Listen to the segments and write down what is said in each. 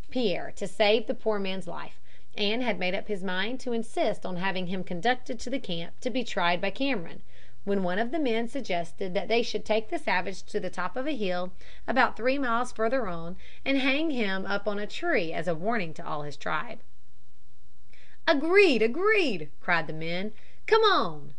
Pierre to save the poor man's life, and had made up his mind to insist on having him conducted to the camp to be tried by Cameron, when one of the men suggested that they should take the savage to the top of a hill about 3 miles further on and hang him up on a tree as a warning to all his tribe. "Agreed, agreed!" cried the men. "Come on!"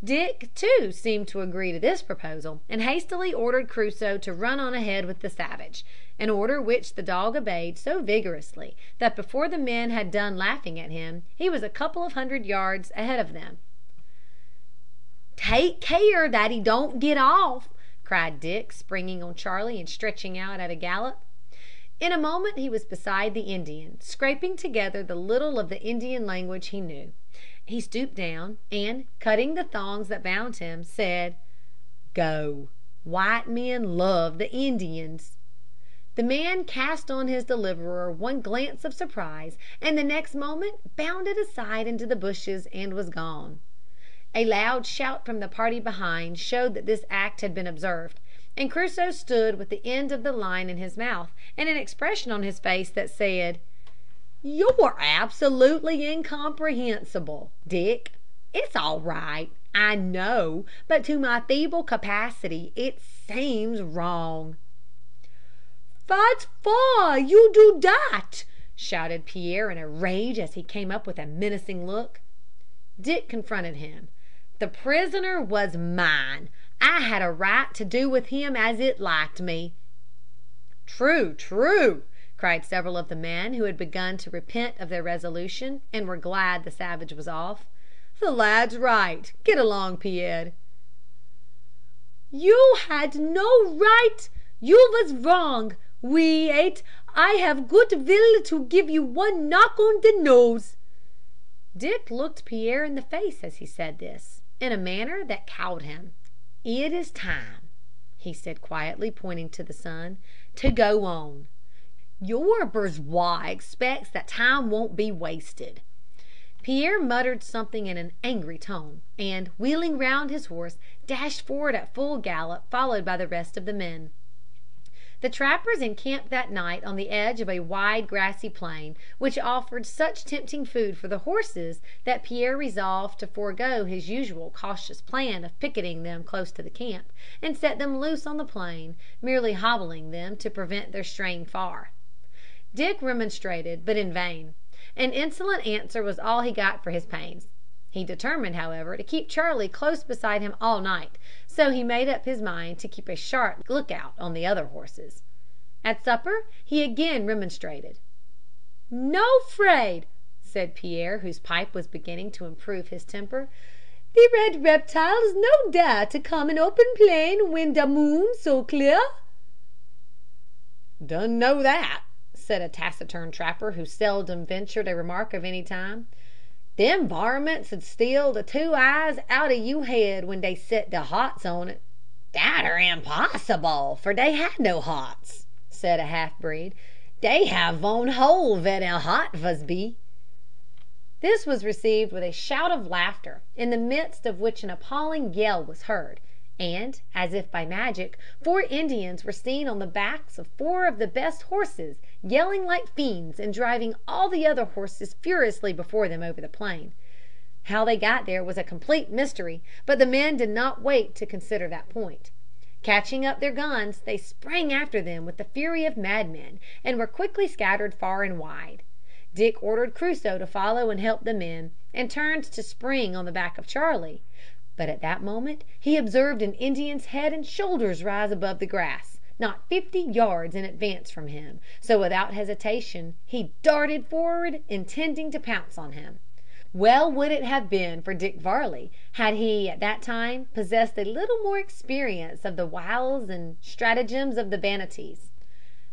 Dick, too, seemed to agree to this proposal, and hastily ordered Crusoe to run on ahead with the savage, an order which the dog obeyed so vigorously that before the men had done laughing at him he was a couple of 100 yards ahead of them. "Take care that he don't get off!" cried Dick, springing on Charlie and stretching out at a gallop. In a moment he was beside the Indian, scraping together the little of the Indian language he knew. He stooped down, and, cutting the thongs that bound him, said, "Go. White men love the Indians." The man cast on his deliverer one glance of surprise, and the next moment bounded aside into the bushes and was gone. A loud shout from the party behind showed that this act had been observed, and Crusoe stood with the end of the line in his mouth and an expression on his face that said, "You're absolutely incomprehensible, Dick. It's all right, I know, but to my feeble capacity it seems wrong." "Vat for you do dat?" shouted Pierre in a rage as he came up with a menacing look. Dick confronted him. "The prisoner was mine. I had a right to do with him as it liked me." "True, true," cried several of the men who had begun to repent of their resolution and were glad the savage was off. "The lad's right. Get along, Pierre." "You had no right. You was wrong. I have good will to give you one knock on the nose." Dick looked Pierre in the face as he said this, in a manner that cowed him. "It is time," he said quietly, pointing to the sun, "to go on. Your bourgeois expects that time won't be wasted." Pierre muttered something in an angry tone, and, wheeling round his horse, dashed forward at full gallop, followed by the rest of the men. The trappers encamped that night on the edge of a wide grassy plain, which offered such tempting food for the horses that Pierre resolved to forego his usual cautious plan of picketing them close to the camp, and set them loose on the plain, merely hobbling them to prevent their straying far. Dick remonstrated, but in vain. An insolent answer was all he got for his pains. He determined, however, to keep Charlie close beside him all night, so he made up his mind to keep a sharp lookout on the other horses. At supper he again remonstrated. "No 'fraid," said Pierre, whose pipe was beginning to improve his temper. "The red reptiles no dare to come in open plain when the moon so clear." "Dun know that," said a taciturn trapper who seldom ventured a remark of any kind. "Them varmints 'd steal the 2 eyes out o' you head when dey set their hearts on it." "Dat are impossible, for dey have no hearts," said a half breed. "Dey have von hole vere their heart vas be." This was received with a shout of laughter, in the midst of which an appalling yell was heard, and, as if by magic, 4 Indians were seen on the backs of 4 of the best horses, yelling like fiends and driving all the other horses furiously before them over the plain. How they got there was a complete mystery, but the men did not wait to consider that point. Catching up their guns, they sprang after them with the fury of madmen, and were quickly scattered far and wide. Dick ordered Crusoe to follow and help the men, and turned to spring on the back of Charlie. But at that moment he observed an Indian's head and shoulders rise above the grass, not 50 yards in advance from him, so without hesitation he darted forward, intending to pounce on him. Well would it have been for Dick Varley had he at that time possessed a little more experience of the wiles and stratagems of the Banattees.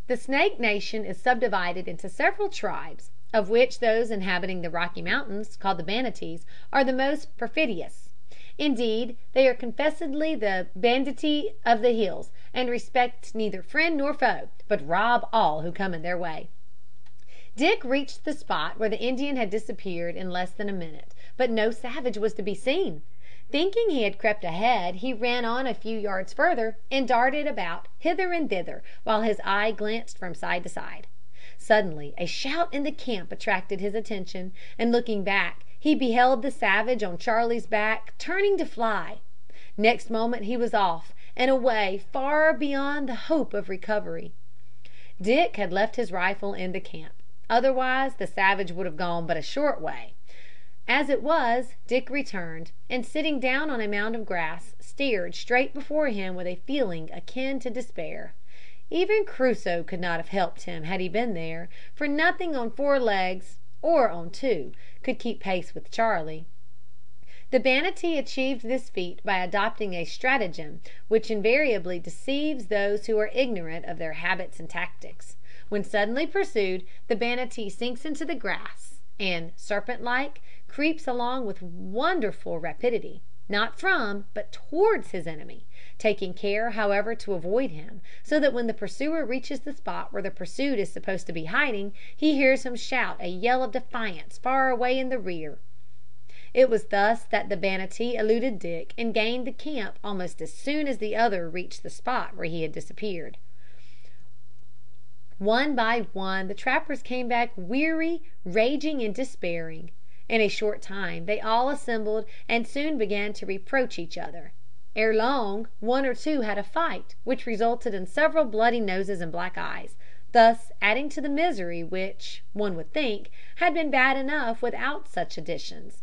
The Snake Nation is subdivided into several tribes, of which those inhabiting the Rocky Mountains, called the Banattees, are the most perfidious. Indeed, they are confessedly the banditti of the hills, and respect neither friend nor foe, but rob all who come in their way. Dick reached the spot where the Indian had disappeared in less than a minute, but no savage was to be seen. Thinking he had crept ahead, he ran on a few yards further, and darted about hither and thither, while his eye glanced from side to side. Suddenly a shout in the camp attracted his attention, and looking back he beheld the savage on Charlie's back turning to fly. Next moment he was off and away far beyond the hope of recovery. Dick had left his rifle in the camp. Otherwise the savage would have gone but a short way. As it was, Dick returned, and sitting down on a mound of grass, stared straight before him with a feeling akin to despair. Even Crusoe could not have helped him had he been there, for nothing on four legs, or on two, could keep pace with Charlie. The Banattee achieved this feat by adopting a stratagem which invariably deceives those who are ignorant of their habits and tactics. When suddenly pursued, the Banattee sinks into the grass, and, serpent like, creeps along with wonderful rapidity, not from, but towards his enemy, taking care, however, to avoid him, so that when the pursuer reaches the spot where the pursued is supposed to be hiding, he hears him shout a yell of defiance far away in the rear. It was thus that the Banattee eluded Dick and gained the camp almost as soon as the other reached the spot where he had disappeared. One by one the trappers came back weary, raging, and despairing. In a short time they all assembled and soon began to reproach each other. Ere long one or two had a fight, which resulted in several bloody noses and black eyes, thus adding to the misery which, one would think, had been bad enough without such additions.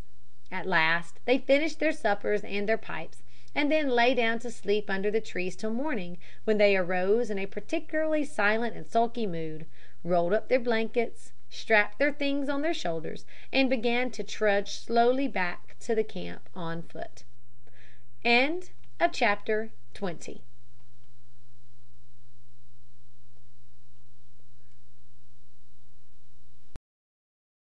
At last they finished their suppers and their pipes, and then lay down to sleep under the trees till morning, when they arose in a particularly silent and sulky mood, rolled up their blankets, strapped their things on their shoulders, and began to trudge slowly back to the camp on foot. Chapter 21.